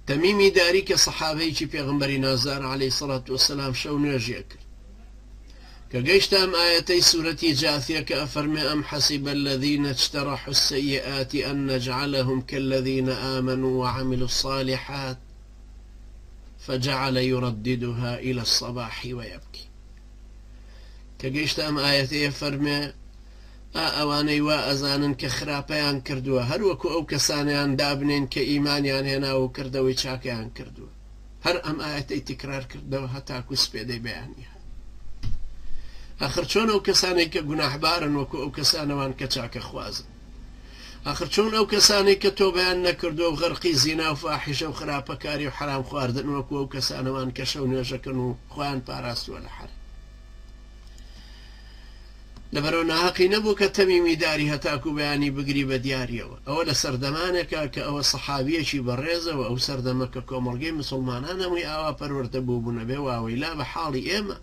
تەمیمی داری کە سەحابەیەکی پێغەمبەری نازدار عەلەیهی سەڵات وەسەلام شەو نوێژێ کرد کە گەیشتە ئەم ئایەتەی سوورەتی جاثیە کە ئەفەرمێ ئەم حەسیبە الذین اجترحوا السیئات أن نجعلهم كالذین آمنوا وعملوا الصالحات فجعل يرددها إلى الصباح ويبكي کە گەیشتە ئەم ئایەتەیە فەرمێ ئەوانەی وا ئەزانن کە خراپەیان کردووە هەروەکو ئەو کەسانیان دابنێن کە ئیمانیان هێناوە و کردەوەی چاکەیان کردووە هەر ئەم ئایەتەی تکرار کردەوە هەتاکو سپێدەی بەیانی آخر چۆن ئەو کەسانەی کە گوناحبارن وەکو ئەو کەسانەوان کە چاکە خوازن آخر چۆن ئەو کەسانەی کە تۆبەیان نەکردووە و غەرقی زینا و فاحیشە و خراپەکاری و حرام خواردن وەکو ئەو کەسانەوان کە شەو نوێژەکەن و خۆیان پاراستووە لە حەرام لەبەرەوە ناحەقی نەبوو کە تەمیمی داری هەتاکو بەیانی بگری بە دیاریەوە ئەوە لە سەردەمانێکە کە ئەوە سەحابیەکی بەڕێزەوە ئەو سەردەمە کە کۆمەڵگەی مسلمانان هەمووی ئاوا پەروەردە بوو بوونە بێ واوەیلا بە حاڵی ئێمە